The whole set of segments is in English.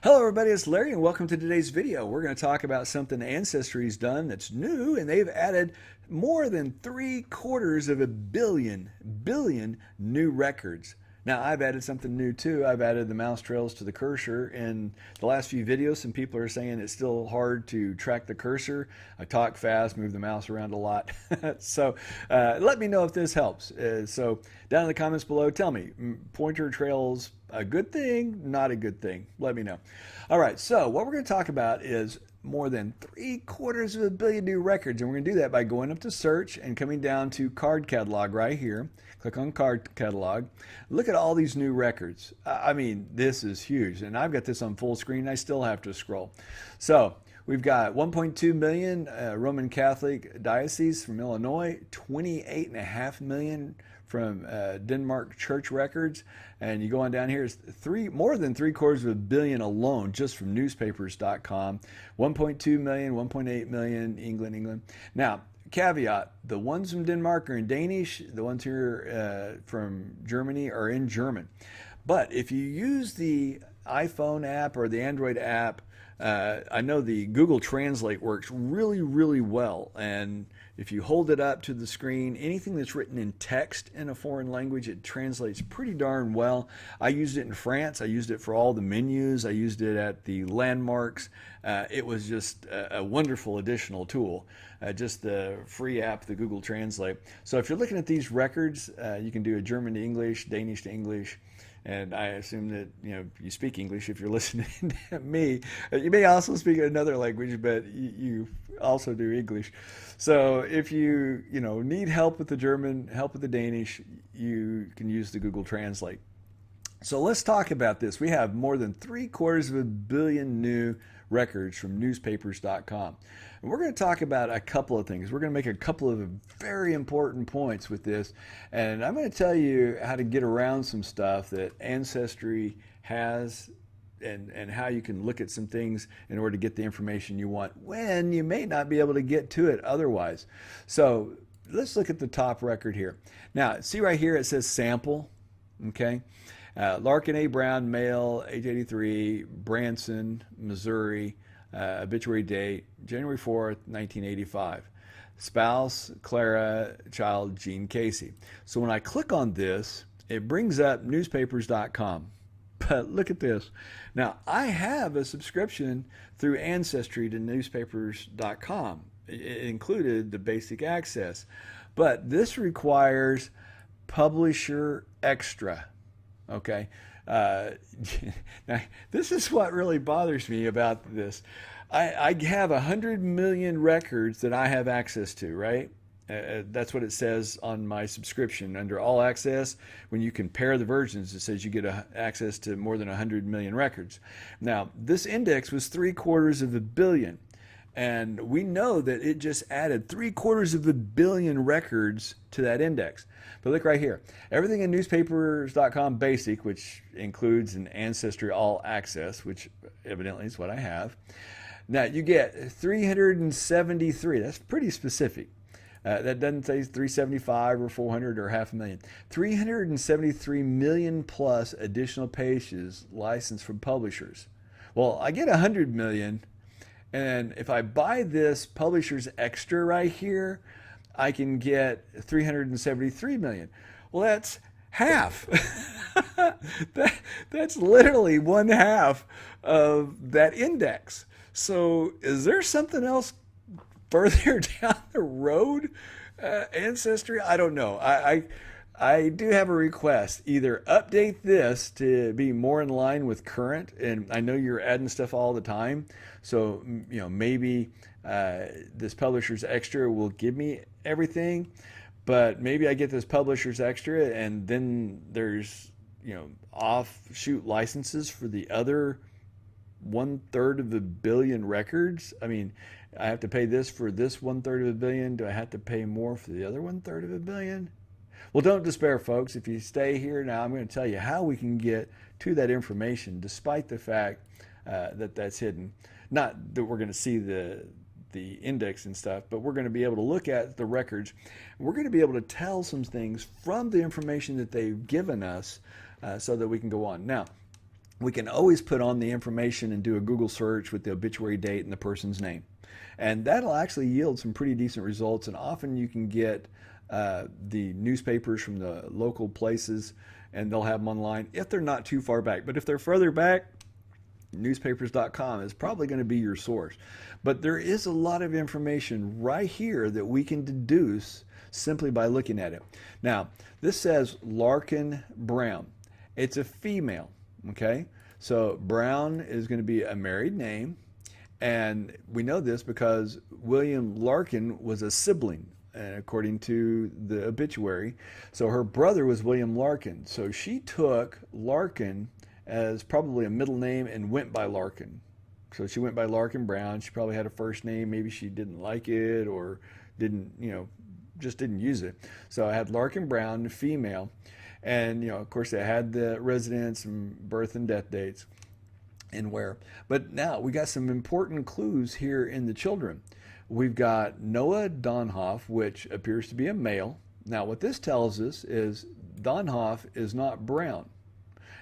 Hello everybody, it's Larry and welcome to today's video. We're going to talk about something Ancestry's done that's new, and they've added more than 3/4 of a billion new records. Now I've added something new too. I've added the mouse trails to the cursor. In the last few videos, some people are saying it's still hard to track the cursor. I talk fast, move the mouse around a lot. So let me know if this helps. So down in the comments below, tell me, pointer trails a good thing, not a good thing? Let me know. All right, so what we're going to talk about is more than 3/4 of a billion new records, and we're going to do that by going up to search and coming down to card catalog right here. Click on card catalog. Look at all these new records. I mean, this is huge, and I've got this on full screen. I still have to scroll. So we've got 1.2 million Roman Catholic diocese from Illinois, 28.5 million from Denmark church records, and you go on down here, it's more than 3/4 of a billion alone just from newspapers.com. 1.2 million, 1.8 million, England. Now, caveat, the ones from Denmark are in Danish, the ones here from Germany are in German. But if you use the iPhone app or the Android app, I know the Google Translate works really well, and if you hold it up to the screen, anything that's written in text in a foreign language, it translates pretty darn well. I used it in France. I used it for all the menus. I used it at the landmarks. It was just a wonderful additional tool, just the free app, the Google Translate. So if you're looking at these records, you can do a German to English, Danish to English, and I assume that you speak English if you're listening to me. You may also speak another language, but you also do English. So if you need help with the German, help with the Danish, you can use the Google Translate. So let's talk about this. We have more than 3/4 of a billion new records from newspapers.com. And we're going to talk about a couple of things. We're going to make a couple of very important points with this. And I'm going to tell you how to get around some stuff that Ancestry has, and how you can look at some things in order to get the information you want when you may not be able to get to it otherwise. So let's look at the top record here. Now, see right here it says sample, okay? Larkin A. Brown, male, age 83, Branson, Missouri, obituary date, January 4th, 1985. Spouse, Clara, child, Gene Casey. So when I click on this, it brings up newspapers.com. But look at this. Now, I have a subscription through Ancestry to newspapers.com. It included the basic access. But this requires Publisher Extra. Okay. Now, this is what really bothers me about this. I have 100 million records that I have access to, right? That's what it says on my subscription under All Access. When you compare the versions, it says you get access to more than 100 million records. Now, this index was 3/4 of a billion. And we know that it just added 3/4 of a billion records to that index. But look right here. Everything in newspapers.com basic, which includes an Ancestry All Access, which evidently is what I have. Now, you get 373. That's pretty specific. That doesn't say 375 or 400 or 500,000. 373 million plus additional pages licensed from publishers. Well, I get 100 million. And if I buy this Publishers Extra right here, I can get 373 million. Well, that's half. That's literally 1/2 of that index. So is there something else further down the road, Ancestry? I don't know. I do have a request. Either update this to be more in line with current, and I know you're adding stuff all the time, so maybe this Publishers Extra will give me everything, but maybe I get this Publishers Extra and then there's offshoot licenses for the other 1/3 of a billion records. I mean, I have to pay this for this 1/3 of a billion. Do I have to pay more for the other 1/3 of a billion? Well, don't despair, folks. If you stay here now, I'm going to tell you how we can get to that information despite the fact that that's hidden. Not that we're going to see the index and stuff, but we're going to be able to look at the records. We're going to be able to tell some things from the information that they've given us so that we can go on. Now, we can always put on the information and do a Google search with the obituary date and the person's name. And that'll actually yield some pretty decent results. And often you can get the newspapers from the local places, and they'll have them online if they're not too far back. But if they're further back, newspapers.com is probably going to be your source. But there is a lot of information right here that we can deduce simply by looking at it. Now, this says Larkin Brown. It's a female, okay? So Brown is going to be a married name, and we know this because William Larkin was a sibling, according to the obituary. So her brother was William Larkin. So she took Larkin as probably a middle name and went by Larkin. So she went by Larkin Brown. She probably had a first name. Maybe she didn't like it or didn't, just didn't use it. So I had Larkin Brown, female. And, of course, they had the residence and birth and death dates and where. But now we got some important clues here in the children. We've got Noah Donhoff, which appears to be a male. Now, what this tells us is Donhoff is not Brown.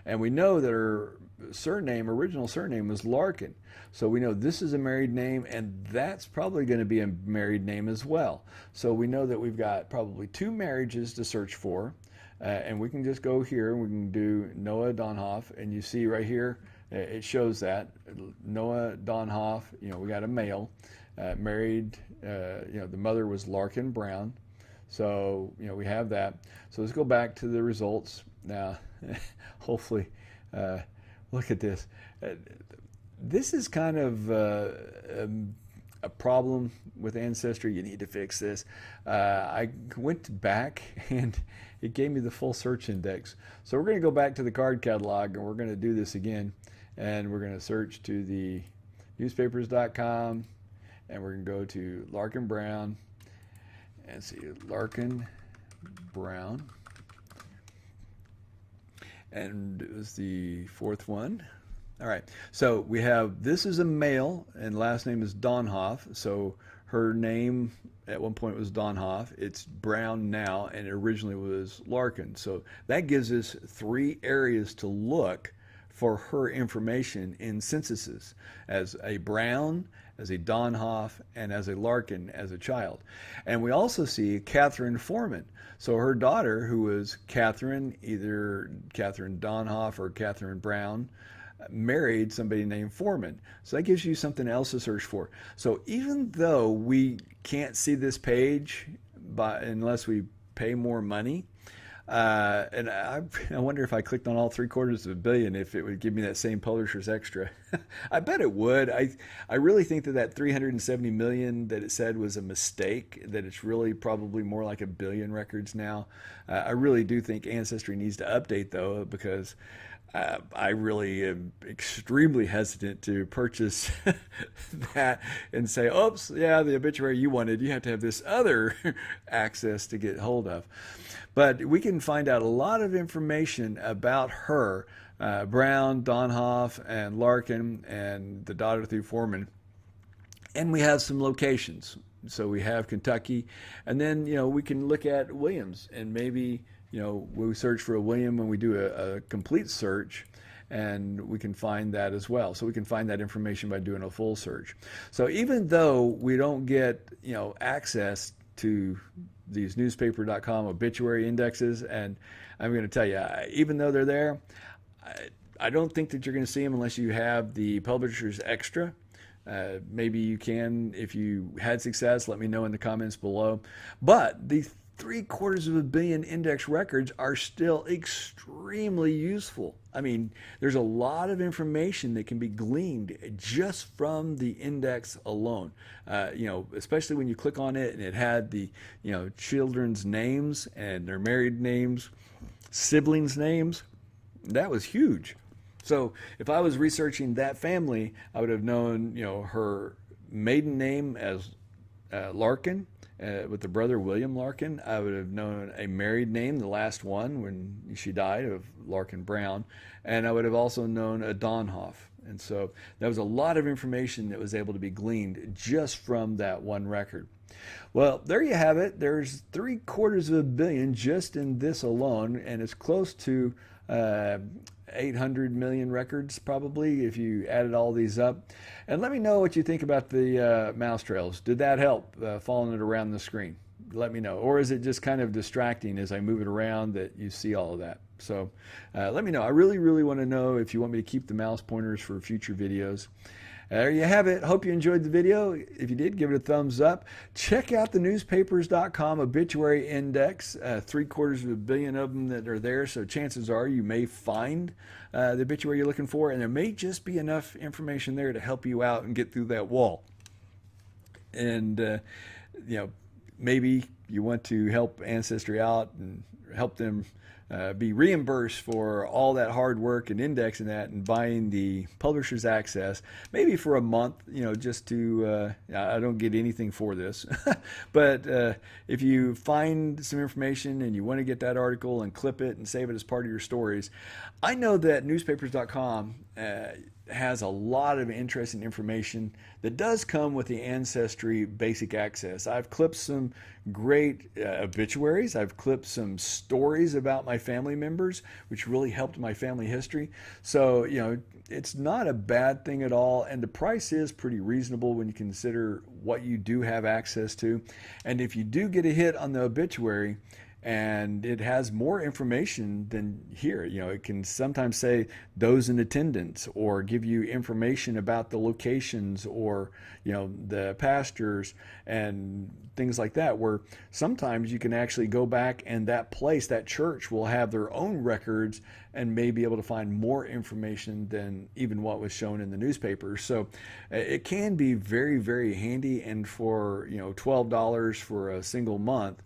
And we know that her original surname was Larkin. So we know this is a married name, and that's probably going to be a married name as well. So we know that we've got probably 2 marriages to search for. And we can just go here and we can do Noah Donhoff, and you see right here, it shows that Noah Donhoff, we got a male, married, the mother was Larkin Brown. So, we have that. So let's go back to the results. Now, hopefully, look at this. This is kind of a problem with Ancestry. You need to fix this. I went back and it gave me the full search index. So we're going to go back to the card catalog and we're going to do this again. And we're going to search to the newspapers.com and we're going to go to Larkin Brown and see Larkin Brown. And it was the 4th one. All right, so we have, this is a male and last name is Donhoff. So her name at one point was Donhoff. It's Brown now, and it originally was Larkin. So that gives us 3 areas to look for her information in censuses, as a Brown, as a Donhoff, and as a Larkin as a child. And we also see Catherine Foreman. So her daughter, who was Catherine, either Catherine Donhoff or Catherine Brown, married somebody named Foreman. So that gives you something else to search for. So even though we can't see this page unless we pay more money, and I wonder if I clicked on all 750 million, if it would give me that same publisher's extra. I bet it would. I really think that 370 million that it said was a mistake, that it's really probably more like 1 billion records now. I really do think Ancestry needs to update, though, because I really am extremely hesitant to purchase that and say, oops, yeah, the obituary you wanted, you have to have this other access to get hold of. But we can find out a lot of information about her, Brown, Donhoff, and Larkin, and the daughter through Foreman. And we have some locations. So we have Kentucky, and then, we can look at Williams, and maybe, we search for a William when we do a complete search, and we can find that as well. So we can find that information by doing a full search. So even though we don't get, access to these newspaper.com obituary indexes, and I'm going to tell you, even though they're there, I don't think that you're going to see them unless you have the publisher's extra. Maybe you can, if you had success, let me know in the comments below. But the 750 million index records are still extremely useful. I mean, there's a lot of information that can be gleaned just from the index alone. Especially when you click on it and it had the, children's names and their married names, siblings' names. That was huge. So if I was researching that family, I would have known, her maiden name as Larkin, with the brother William Larkin. I would have known a married name, the last one when she died, of Larkin Brown, and I would have also known a Donhoff. And so that was a lot of information that was able to be gleaned just from that one record. Well, there you have it. There's 750 million just in this alone, and it's close to 800 million records probably if you added all these up. And let me know what you think about the mouse trails. Did that help following it around the screen? Let me know. Or is it just kind of distracting as I move it around that you see all of that? So let me know. I really, really want to know if you want me to keep the mouse pointers for future videos. There you have it. Hope you enjoyed the video. If you did, give it a thumbs up. Check out the newspapers.com obituary index. 750 million of them that are there, so chances are you may find the obituary you're looking for, and there may just be enough information there to help you out and get through that wall. And, maybe you want to help Ancestry out and help them be reimbursed for all that hard work and indexing that and buying the publisher's access, maybe for a month, just to, I don't get anything for this, but if you find some information and you want to get that article and clip it and save it as part of your stories, I know that newspapers.com has a lot of interesting information that does come with the Ancestry basic access. I've clipped some great obituaries. I've clipped some stories about my family members, which really helped my family history. So, it's not a bad thing at all. And the price is pretty reasonable when you consider what you do have access to. And if you do get a hit on the obituary, and it has more information than here. It can sometimes say those in attendance, or give you information about the locations, or the pastors and things like that, where sometimes you can actually go back and that place, that church, will have their own records and may be able to find more information than even what was shown in the newspaper. So it can be very, very handy. And for $12 for a single month,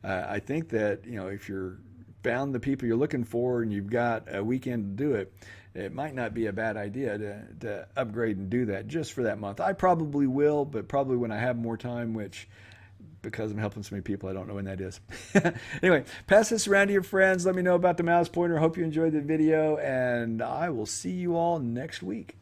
I think that, if you're found the people you're looking for and you've got a weekend to do it, it might not be a bad idea to upgrade and do that just for that month. I probably will, but probably when I have more time, which, because I'm helping so many people, I don't know when that is. Anyway, pass this around to your friends. Let me know about the mouse pointer. Hope you enjoyed the video, and I will see you all next week.